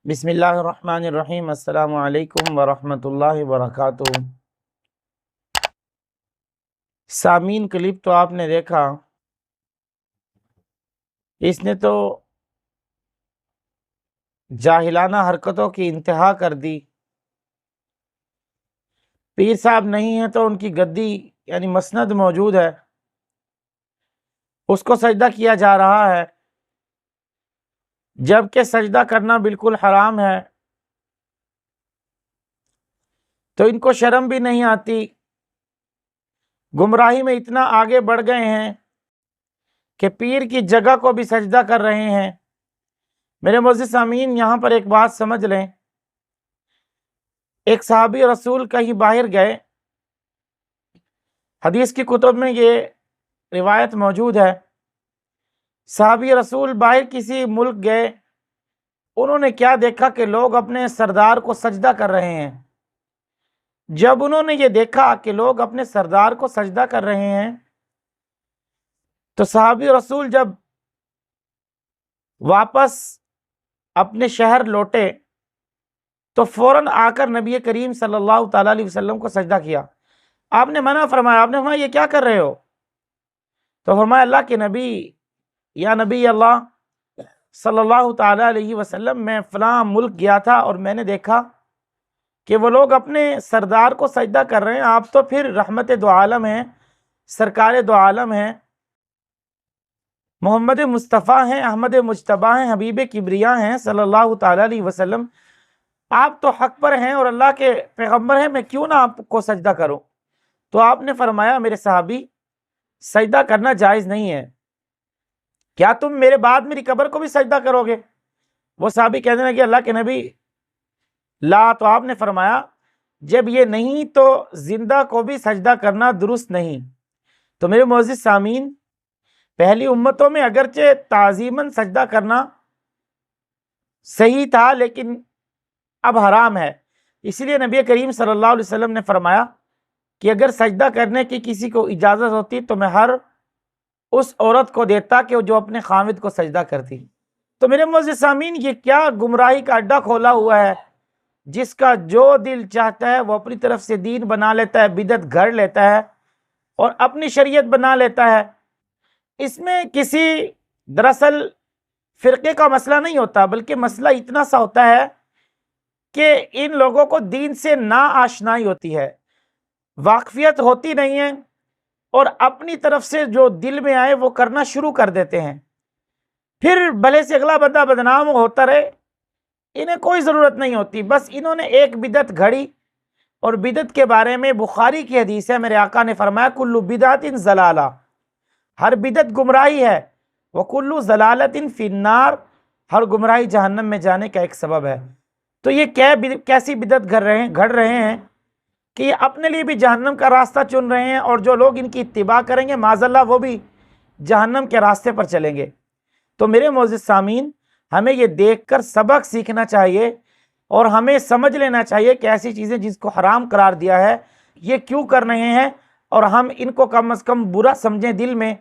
बिस्मिल्लाहिर्रहमानिर्रहीम। अस्सलामु अलैकुम वरहमतुल्लाहि वबरकातुहू। सामीन क्लिप तो आपने देखा, इसने तो जाहिलाना हरकतों की इंतहा कर दी। पीर साहब नहीं है तो उनकी गद्दी यानी मसनद मौजूद है, उसको सजदा किया जा रहा है, जबकि सजदा करना बिल्कुल हराम है। तो इनको शर्म भी नहीं आती, गुमराही में इतना आगे बढ़ गए हैं कि पीर की जगह को भी सजदा कर रहे हैं। मेरे मोअज़्ज़िज़ सामीन, यहाँ पर एक बात समझ लें। एक सहाबी रसूल कहीं बाहर गए, हदीस की कुतुब में ये रिवायत मौजूद है। सहाबी रसूल बाहर किसी मुल्क गए, उन्होंने क्या देखा कि लोग अपने सरदार को सजदा कर रहे हैं। जब उन्होंने ये देखा कि लोग अपने सरदार को सजदा कर रहे हैं, तो सहाबी रसूल जब वापस अपने शहर लौटे तो फौरन आकर नबी करीम सल्लल्लाहु ताला अलैहि वसल्लम को सजदा किया। आपने मना फरमाया, आपने फरमाया ये क्या कर रहे हो? तो फरमाया अल्लाह के नबी, या नबी अल्लाह सल्लल्लाहु ताला अलैहि वसल्लम, मैं फ़लाँ मुल्क गया था और मैंने देखा कि वो लोग अपने सरदार को सजदा कर रहे हैं। आप तो फिर रहमत दो आलम हैं, सरकार दो आलम हैं, मोहम्मद मुस्तफ़ा हैं, अहमद मुज्तबा हैं, हबीब किबरिया हैं सल्लल्लाहु ताला अलैहि वसल्लम। आप तो हक पर हैं और अल्लाह के पैगम्बर हैं, मैं क्यों ना आपको सजदा करूं? तो आपने फरमाया, मेरे सहाबी, सजदा करना जायज़ नहीं है, क्या तुम मेरे बाद मेरी कब्र को भी सजदा करोगे? वो सहाबी कहने लगे, अल्लाह के नबी ला। तो आपने फरमाया, जब ये नहीं तो जिंदा को भी सजदा करना दुरुस्त नहीं। तो मेरे मोअज़्ज़िज़ सामीन, पहली उम्मतों में अगरचे ताज़ीमन सजदा करना सही था, लेकिन अब हराम है। इसलिए नबी करीम सल्लल्लाहु अलैहि वसल्लम ने फरमाया कि अगर सजदा करने की किसी को इजाज़त होती तो मैं हर उस औरत को देता कि जो अपने खामिद को सजदा करती। तो मेरे मोअज़्ज़िज़ सामीन, ये क्या गुमराही का अड्डा खोला हुआ है। जिसका जो दिल चाहता है वो अपनी तरफ से दीन बना लेता है, बिदअत गढ़ लेता है और अपनी शरीयत बना लेता है। इसमें किसी दरअसल फ़िरक़े का मसला नहीं होता, बल्कि मसला इतना सा होता है कि इन लोगों को दीन से ना आशनाई होती है, वाकफियत होती नहीं है, और अपनी तरफ से जो दिल में आए वो करना शुरू कर देते हैं। फिर भले से अगला बंदा बदनाम होता रहे, इन्हें कोई ज़रूरत नहीं होती। बस इन्होंने एक बिदत घड़ी, और बिदत के बारे में बुखारी की हदीस है, मेरे आका ने फरमाया, कुल्लु बिदातिन ज़लाला, हर बिदत गुमराही है, व कुल्लु ज़लालतिन फिन्नार, हर गुमराही जहन्नम में जाने का एक सबब है। तो ये कैसी बिदत घड़ रहे हैं कि ये अपने लिए भी जहन्नम का रास्ता चुन रहे हैं, और जो लोग इनकी इत्तिबा करेंगे माज़अल्लाह वो भी जहन्नम के रास्ते पर चलेंगे। तो मेरे मोअज़्ज़िज़ सामीन, हमें ये देखकर सबक सीखना चाहिए और हमें समझ लेना चाहिए कि ऐसी चीज़ें जिसको हराम करार दिया है ये क्यों कर रहे हैं, और हम इनको कम से कम बुरा समझें दिल में।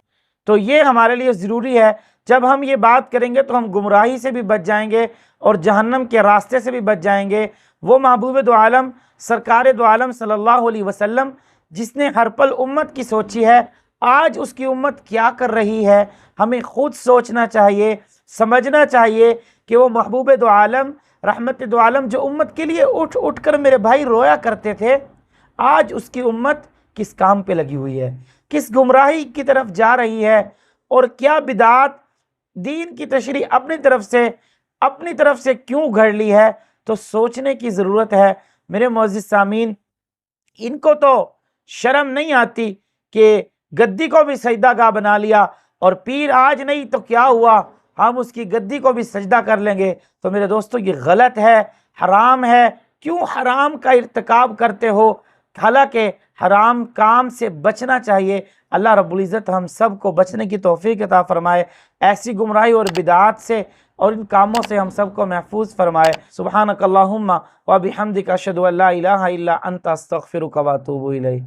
तो ये हमारे लिए ज़रूरी है। जब हम ये बात करेंगे तो हम गुमराही से भी बच जाएंगे और जहन्नम के रास्ते से भी बच जाएंगे। वो महबूब दो आलम, सरकार दो आलम सल्लल्लाहु अलैहि वसल्लम, जिसने हर पल उम्मत की सोची है, आज उसकी उम्मत क्या कर रही है, हमें खुद सोचना चाहिए, समझना चाहिए کہ وہ محبوب دو عالم رحمت دو عالم جو امت کے لیے اٹھ اٹھ کر میرے بھائی رویا کرتے تھے، آج اس کی امت کس کام پہ لگی ہوئی ہے، کس گمراہی کی طرف جا رہی ہے، اور کیا بدعات دین کی تشریح اپنی طرف سے کیوں گھڑ لی ہے، تو سوچنے کی ضرورت ہے۔ میرے معزز سامعین، ان کو تو شرم نہیں آتی کہ گدی کو بھی سجدہ گاہ بنا لیا، اور پیر آج نہیں تو کیا ہوا، ہم اس کی گدی کو بھی سجدہ کر لیں گے۔ تو میرے دوستو یہ غلط ہے، حرام ہے۔ کیوں حرام کا ارتکاب کرتے ہو؟ حالانکہ حرام کام سے بچنا چاہیے۔ اللہ رب العزت ہم سب کو بچنے کی توفیق عطا فرمائے، ایسی گمراہی اور بدعات سے اور ان کاموں سے ہم سب کو محفوظ فرمائے۔ سبحانک اللہم و بحمدک اشہد ان لا الہ الا انت استغفرک و اتوب الیک۔